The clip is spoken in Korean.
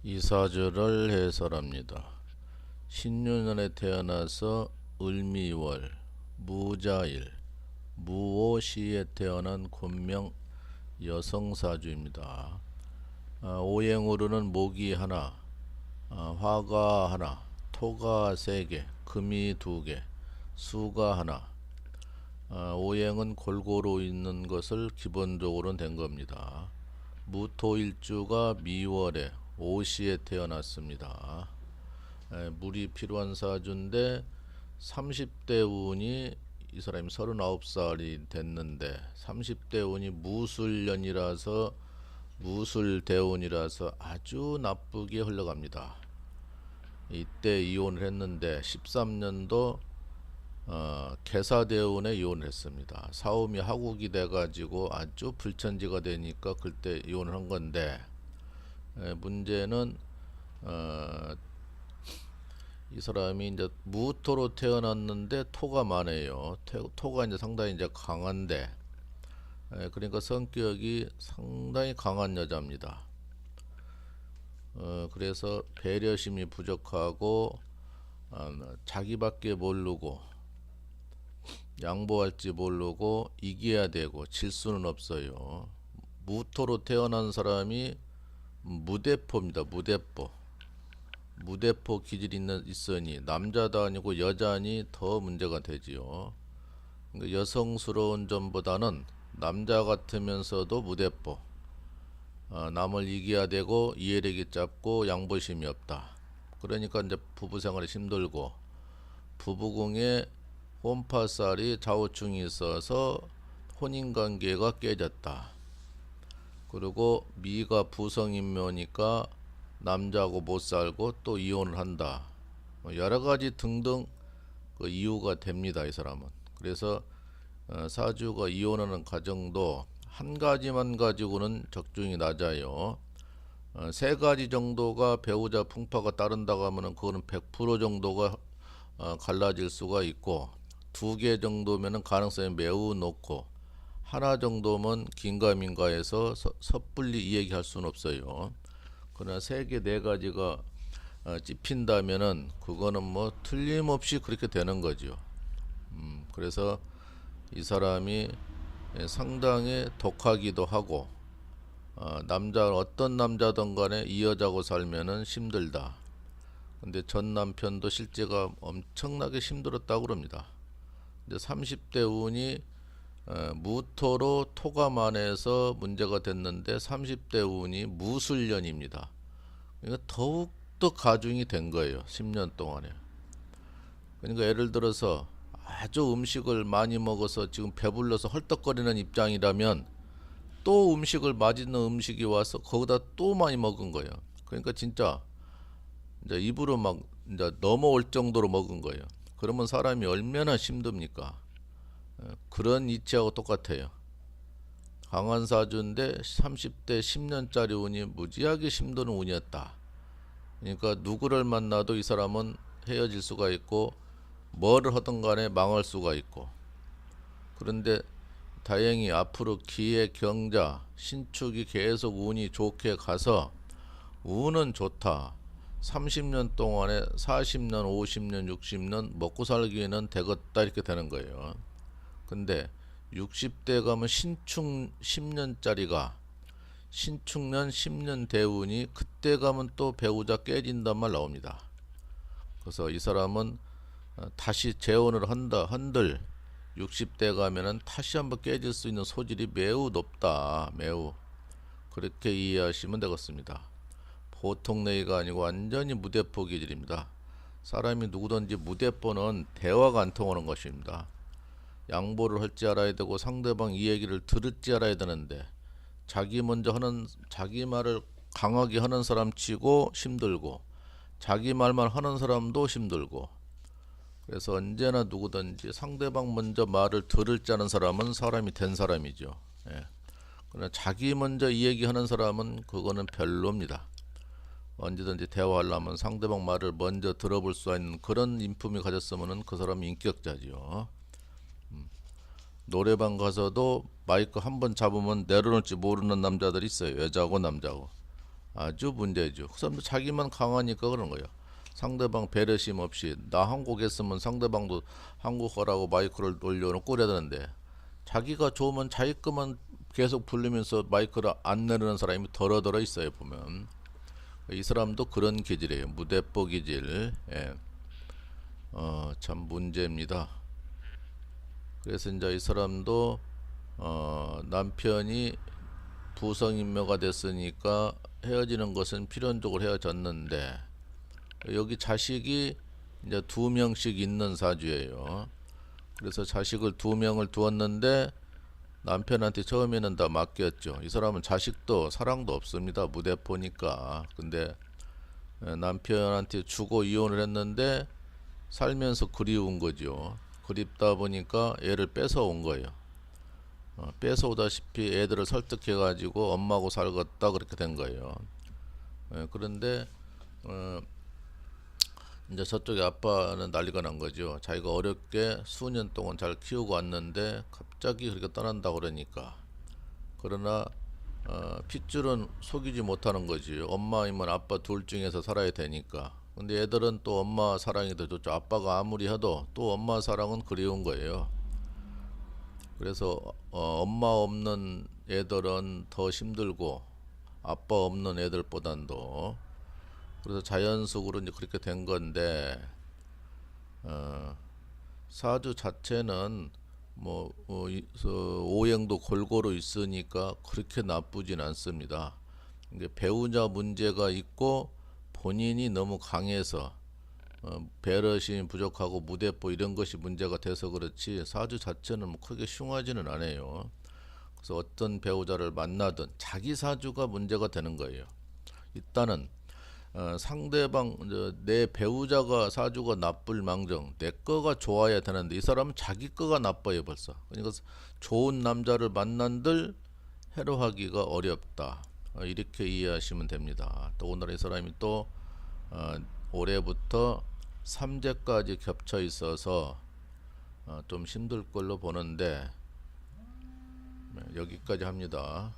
이사주를 해설합니다. 신유년에 태어나서 을미월, 무자일, 무오시에 태어난 군명 여성사주입니다. 오행으로는 목이 하나, 화가 하나, 토가 세 개, 금이 두 개, 수가 하나. 오행은 골고루 있는 것을 기본적으로 된 겁니다. 무토일주가 미월에 오시에 태어났습니다. 물이 필요한 사주인데 30대 운이 이 사람이 39살이 됐는데 30대 운이 무술년이라서 무술대운이라서 아주 나쁘게 흘러갑니다. 이때 이혼을 했는데 13년도 개사대운에 이혼을 했습니다. 사움이 하국이 돼가지고 아주 불천지가 되니까 그때 이혼을 한 건데, 문제는 이 사람이 이제 무토로 태어났는데 토가 많아요. 토가 이제 상당히 이제 강한데, 그러니까 성격이 상당히 강한 여자입니다. 그래서 배려심이 부족하고 자기밖에 모르고 양보할지 모르고 이겨야 되고 질 수는 없어요. 무토로 태어난 사람이 무대포입니다. 무대포 기질이 있으니 남자도 아니고 여자니 더 문제가 되지요. 그러니까 여성스러운 점보다는 남자 같으면서도 무대포, 남을 이겨야 되고 이해력이 짧고 양보심이 없다. 그러니까 이제 부부 생활이 힘들고, 부부궁에 혼파살이 좌우충이 있어서 혼인관계가 깨졌다. 그리고 미가 부성인묘니까 남자하고 못 살고 또 이혼을 한다. 여러가지 등등 그 이유가 됩니다, 이 사람은. 그래서 사주가 이혼하는 가정도 한 가지만 가지고는 적중이 낮아요. 세 가지 정도가 배우자 풍파가 따른다고 하면은 그거는 100% 정도가 갈라질 수가 있고, 두 개 정도면은 가능성이 매우 높고, 하나 정도면 긴가민가해서 섣불리 이 얘기할 수는 없어요. 그러나 세 개, 네 가지가 찝힌다면은 그거는 뭐 틀림없이 그렇게 되는 거죠. 그래서 이 사람이 상당히 독하기도 하고, 어떤 남자든 간에 이 여자하고 살면은 힘들다. 근데 전 남편도 실제가 엄청나게 힘들었다고 그럽니다. 근데 30대 운이 무토로 토가 만해서 문제가 됐는데 30대 운이 무술년입니다. 그러니까 더욱더 가중이 된 거예요. 10년 동안에. 그러니까 예를 들어서 아주 음식을 많이 먹어서 지금 배불러서 헐떡거리는 입장이라면 또 음식을 맛있는 음식이 와서 거기다 또 많이 먹은 거예요. 그러니까 진짜 이제 입으로 막 이제 넘어올 정도로 먹은 거예요. 그러면 사람이 얼마나 힘듭니까? 그런 이치하고 똑같아요. 강한 사주인데 30대 10년짜리 운이 무지하게 힘든 운이었다. 그러니까 누구를 만나도 이 사람은 헤어질 수가 있고 뭐를 하든 간에 망할 수가 있고, 그런데 다행히 앞으로 기회, 경자, 신축이 계속 운이 좋게 가서 운은 좋다. 30년 동안에 40년, 50년, 60년 먹고 살기에는 되겠다 이렇게 되는 거예요. 근데 60대 가면 신축 10년짜리가 신축년 10년 대운이 그때 가면 또 배우자 깨진단 말 나옵니다. 그래서 이 사람은 다시 재혼을 한들 60대 가면은 다시 한번 깨질 수 있는 소질이 매우 높다. 매우. 그렇게 이해하시면 되겠습니다. 보통 내기가 아니고 완전히 무대포 기질입니다. 사람이 누구든지 무대포는 대화가 안 통하는 것입니다. 양보를 할 줄 알아야 되고 상대방 이 얘기를 들을 줄 알아야 되는데, 자기 말을 강하게 하는 사람 치고 힘들고 자기 말만 하는 사람도 힘들고, 그래서 언제나 누구든지 상대방 먼저 말을 들을 줄 아는 사람은 사람이 된 사람이죠. 예. 그러나 자기 먼저 이 얘기하는 사람은 그거는 별로입니다. 언제든지 대화하려면 상대방 말을 먼저 들어볼 수 있는 그런 인품이 가졌으면 그 사람이 인격자지요. 노래방 가서도 마이크 한 번 잡으면 내려놓을지 모르는 남자들이 있어요. 여자고 남자고. 아주 문제죠. 그 사람도 자기만 강하니까 그런 거예요. 상대방 배려심 없이 나 한국 했으면 상대방도 한국 거라고 마이크를 올려놓고 그래야 되는데 자기가 좋으면 자기 것만 계속 부르면서 마이크를 안 내려는 사람이 더러더러 있어요. 보면 이 사람도 그런 기질이에요. 무대뽀 기질. 예. 참 문제입니다. 그래서 이제 이 사람도 남편이 부성인묘가 됐으니까 헤어지는 것은 필연적으로 헤어졌는데 여기 자식이 이제 2명씩 있는 사주예요. 그래서 자식을 2명을 두었는데 남편한테 처음에는 다 맡겼죠. 이 사람은 자식도 사랑도 없습니다. 무대포니까. 근데 남편한테 주고 이혼을 했는데 살면서 그리운 거죠. 그립다 보니까 애를 뺏어온 거예요. 뺏어오다시피 애들을 설득해 가지고 엄마하고 살겠다 그렇게 된 거예요. 그런데 이제 저쪽에 아빠는 난리가 난 거죠. 자기가 어렵게 수년 동안 잘 키우고 왔는데 갑자기 그렇게 떠난다 그러니까. 그러나 핏줄은 속이지 못하는 거지. 엄마이면 아빠 둘 중에서 살아야 되니까. 근데 애들은 또 엄마 사랑이 더 좋죠. 아빠가 아무리 해도 또 엄마 사랑은 그리운 거예요. 그래서 엄마 없는 애들은 더 힘들고 아빠 없는 애들보단도. 그래서 자연적으로 이제 그렇게 된 건데 사주 자체는 뭐 오행도 골고루 있으니까 그렇게 나쁘진 않습니다. 이게 배우자 문제가 있고 본인이 너무 강해서 배려심이 부족하고 무대뽀 이런 것이 문제가 돼서 그렇지 사주 자체는 뭐 크게 흉하지는 않아요. 그래서 어떤 배우자를 만나든 자기 사주가 문제가 되는 거예요. 일단은 상대방 내 배우자가 사주가 나쁠 망정 내 거가 좋아야 되는데 이 사람은 자기 거가 나빠요 벌써. 그러니까 좋은 남자를 만난들 해로하기가 어렵다. 이렇게 이해하시면 됩니다. 또 오늘 이 사람이 또 올해부터 삼재까지 겹쳐 있어서 좀 힘들 걸로 보는데 여기까지 합니다.